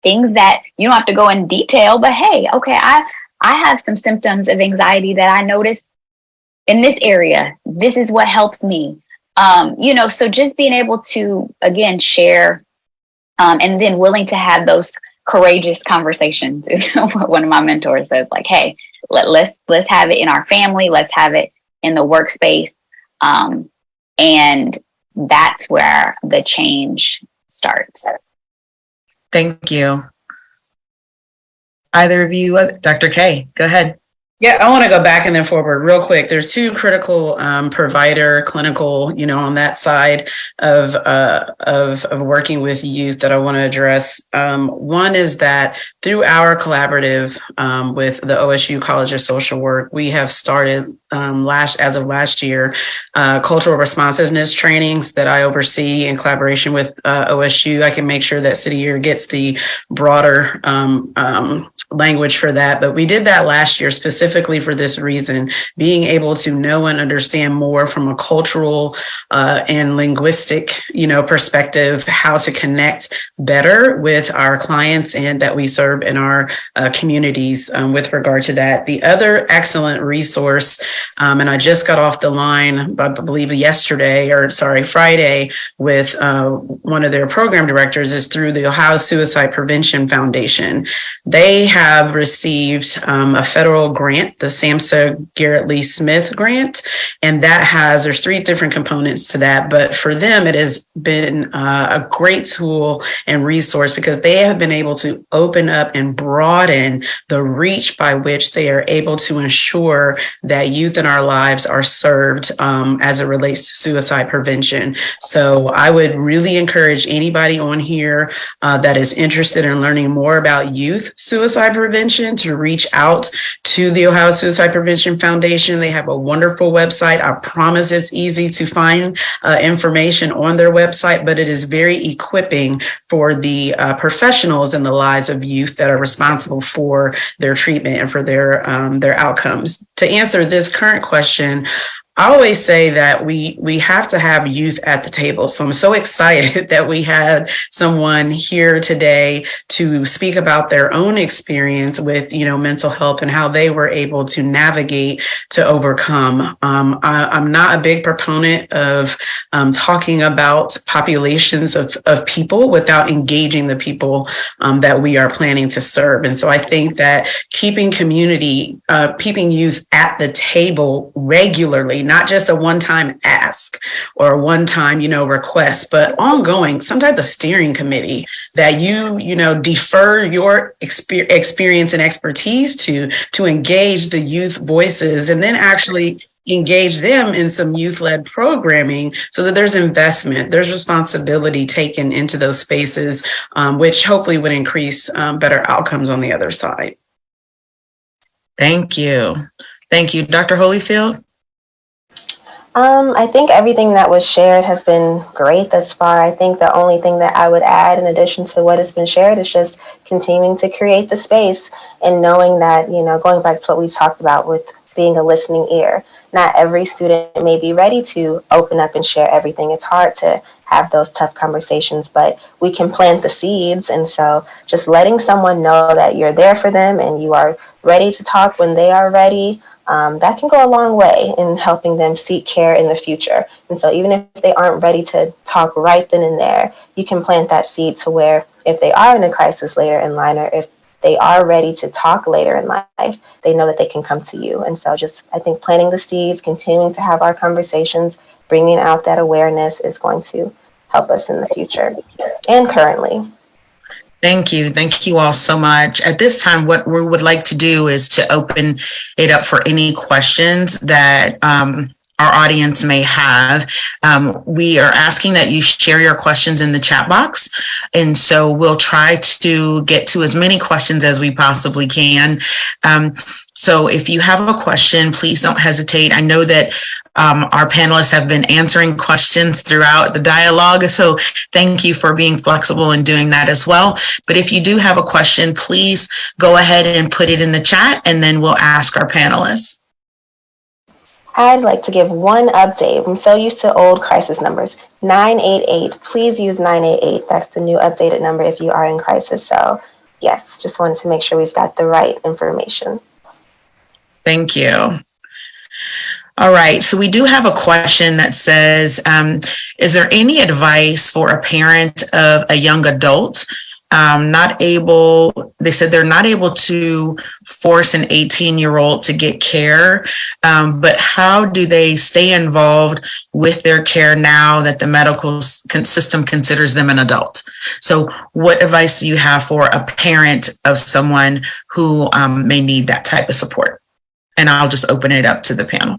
Things that you don't have to go in detail, but hey, okay, I have some symptoms of anxiety that I noticed in this area. This is what helps me. So just being able to, again, share, and then willing to have those courageous conversations is what one of my mentors says, like, hey, let's have it in our family. Let's have it in the workspace. And that's where the change starts. Thank you. Either of you, Dr. K, go ahead. Yeah, I want to go back and then forward real quick. There's two critical provider, clinical, on that side of working with youth that I want to address. One is that through our collaborative with the OSU College of Social Work, we have started as of last year, cultural responsiveness trainings that I oversee in collaboration with OSU. I can make sure that City Year gets the broader language for that. But we did that last year specifically for this reason, being able to know and understand more from a cultural and linguistic, perspective, how to connect better with our clients and that we serve in our communities with regard to that. The other excellent resource, and I just got off the line, I believe Friday, with one of their program directors, is through the Ohio Suicide Prevention Foundation. They have received a federal grant, the SAMHSA Garrett Lee Smith grant, and there's 3 different components to that. But for them, it has been a great tool and resource because they have been able to open up and broaden the reach by which they are able to ensure that youth in our lives are served as it relates to suicide prevention. So I would really encourage anybody on here that is interested in learning more about youth suicide prevention to reach out to the Ohio Suicide Prevention Foundation. They have a wonderful website. I promise it's easy to find information on their website, but it is very equipping for the professionals in the lives of youth that are responsible for their treatment and for their outcomes. To answer this current question, I always say that we have to have youth at the table. So I'm so excited that we had someone here today to speak about their own experience with, mental health and how they were able to navigate to overcome. I'm not a big proponent of talking about populations of people without engaging the people that we are planning to serve. And so I think that keeping youth at the table regularly, not just a one-time ask or a one-time, request, but ongoing, some type of steering committee that you defer your experience and expertise to engage the youth voices and then actually engage them in some youth-led programming so that there's investment, there's responsibility taken into those spaces, which hopefully would increase better outcomes on the other side. Thank you. Thank you. Dr. Holyfield? I think everything that was shared has been great thus far. I think the only thing that I would add in addition to what has been shared is just continuing to create the space and knowing that, going back to what we talked about with being a listening ear, not every student may be ready to open up and share everything. It's hard to have those tough conversations, but we can plant the seeds. And so just letting someone know that you're there for them and you are ready to talk when they are ready, that can go a long way in helping them seek care in the future. And so even if they aren't ready to talk right then and there, you can plant that seed to where if they are in a crisis later in line, or if they are ready to talk later in life, they know that they can come to you. And so I think planting the seeds, continuing to have our conversations, bringing out that awareness is going to help us in the future and currently. Thank you. Thank you all so much. At this time, what we would like to do is to open it up for any questions that our audience may have. We are asking that you share your questions in the chat box. And so we'll try to get to as many questions as we possibly can. So if you have a question, please don't hesitate. I know that our panelists have been answering questions throughout the dialogue. So thank you for being flexible and doing that as well. But if you do have a question, please go ahead and put it in the chat, and then we'll ask our panelists. I'd like to give one update. I'm so used to old crisis numbers. 988. Please use 988. That's the new updated number if you are in crisis. So yes, just wanted to make sure we've got the right information. Thank you. All right. So we do have a question that says, is there any advice for a parent of a young adult they said they're not able to force an 18-year-old to get care, but how do they stay involved with their care now that the medical system considers them an adult? So what advice do you have for a parent of someone who may need that type of support? And I'll just open it up to the panel.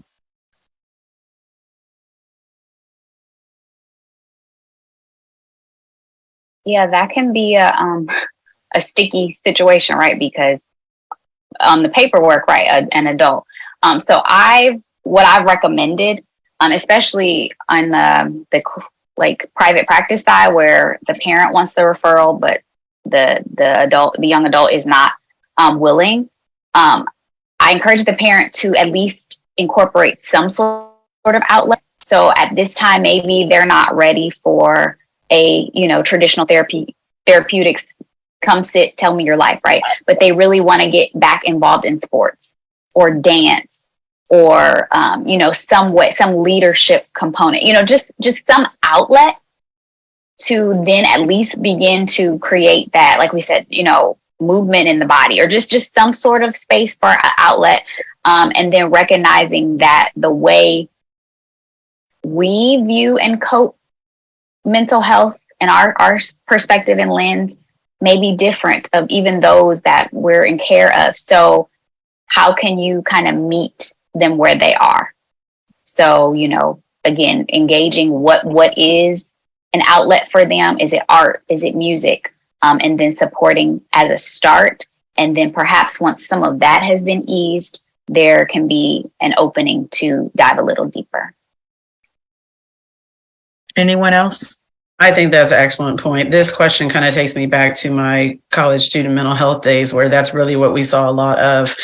Yeah, that can be a sticky situation, right? Because on the paperwork, right, an adult. So what I've recommended, especially on the like private practice side, where the parent wants the referral, but the young adult is not willing. I encourage the parent to at least incorporate some sort of outlet. So at this time, maybe they're not ready for a, traditional therapeutics, come sit, tell me your life, right? But they really want to get back involved in sports or dance or, some leadership component, just some outlet to then at least begin to create that, like we said, movement in the body, or just some sort of space for an outlet. And then recognizing that the way we view and cope mental health and our perspective and lens may be different of even those that we're in care of. So how can you kind of meet them where they are? So, again, engaging what is an outlet for them. Is it art? Is it music? And then supporting as a start. And then perhaps once some of that has been eased, there can be an opening to dive a little deeper. Anyone else? I think that's an excellent point. This question kind of takes me back to my college student mental health days, where that's really what we saw a lot of,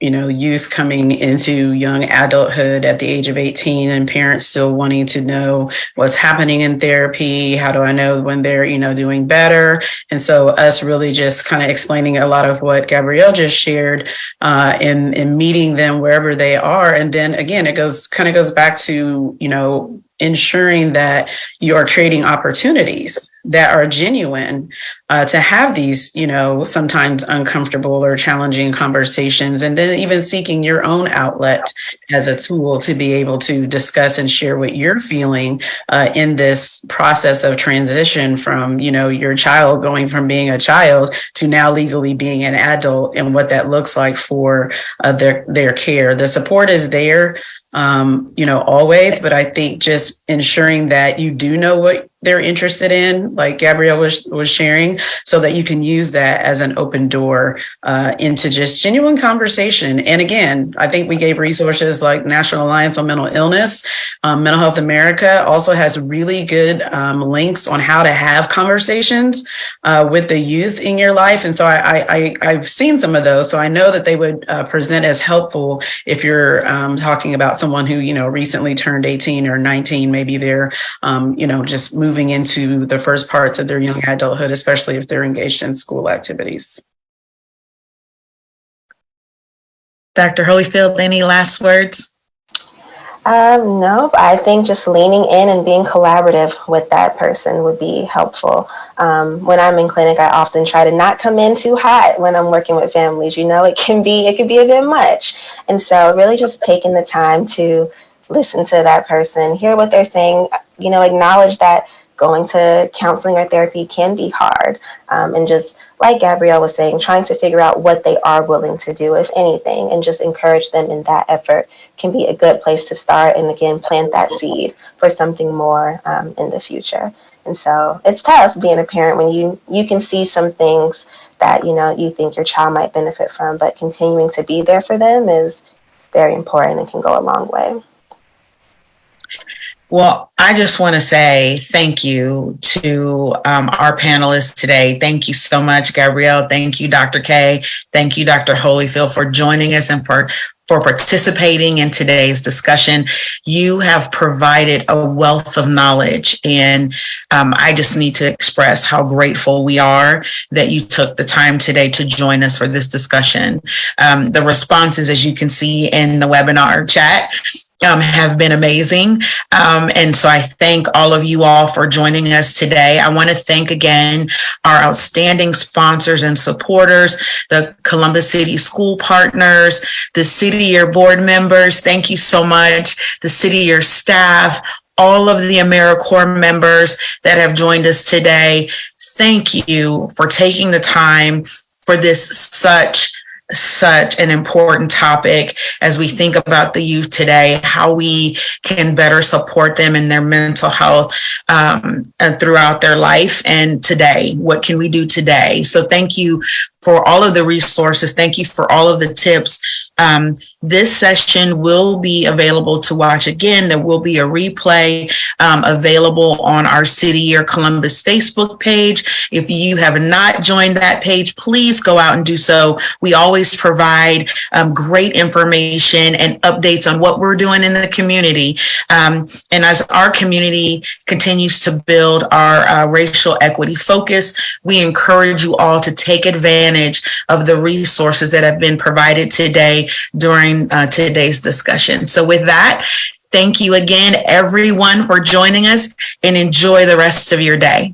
youth coming into young adulthood at the age of 18 and parents still wanting to know what's happening in therapy. How do I know when they're, doing better? And so us really just kind of explaining a lot of what Gabrielle just shared in meeting them wherever they are. And then again, it goes back to, ensuring that you are creating opportunities that are genuine to have these, sometimes uncomfortable or challenging conversations, and then even seeking your own outlet as a tool to be able to discuss and share what you're feeling in this process of transition from, your child going from being a child to now legally being an adult, and what that looks like for their care. The support is there. Always, but I think just ensuring that you do know what they're interested in, like Gabrielle was sharing, so that you can use that as an open door into just genuine conversation. And again, I think we gave resources like National Alliance on Mental Illness. Mental Health America also has really good links on how to have conversations with the youth in your life. And so I've seen some of those. So I know that they would present as helpful if you're talking about someone who, recently turned 18 or 19, maybe they're, just moving into the first parts of their young adulthood, especially if they're engaged in school activities. Dr. Holyfield, any last words? No, I think just leaning in and being collaborative with that person would be helpful. When I'm in clinic, I often try to not come in too hot when I'm working with families. It can be a bit much. And so really just taking the time to listen to that person, hear what they're saying, acknowledge that going to counseling or therapy can be hard. And just like Gabrielle was saying, trying to figure out what they are willing to do, if anything, and just encourage them in that effort can be a good place to start. And again, plant that seed for something more in the future. And so it's tough being a parent when you can see some things that, you think your child might benefit from, but continuing to be there for them is very important and can go a long way. Well, I just want to say thank you to our panelists today. Thank you so much, Gabrielle. Thank you, Dr. K. Thank you, Dr. Holyfield, for joining us and for participating in today's discussion. You have provided a wealth of knowledge, and I just need to express how grateful we are that you took the time today to join us for this discussion. The responses, as you can see in the webinar chat, have been amazing. And so I thank all of you all for joining us today. I want to thank again our outstanding sponsors and supporters, the Columbus City School Partners, the City Year board members. Thank you so much. The City Year staff, all of the AmeriCorps members that have joined us today. Thank you for taking the time for this such an important topic as we think about the youth today, how we can better support them in their mental health throughout their life. And today, what can we do today? So thank you for all of the resources. Thank you for all of the tips. This session will be available to watch again. There will be a replay available on our City Year Columbus Facebook page. If you have not joined that page, please go out and do so. We always provide great information and updates on what we're doing in the community. And as our community continues to build our racial equity focus, we encourage you all to take advantage of the resources that have been provided today during today's discussion. So with that, thank you again, everyone, for joining us, and enjoy the rest of your day.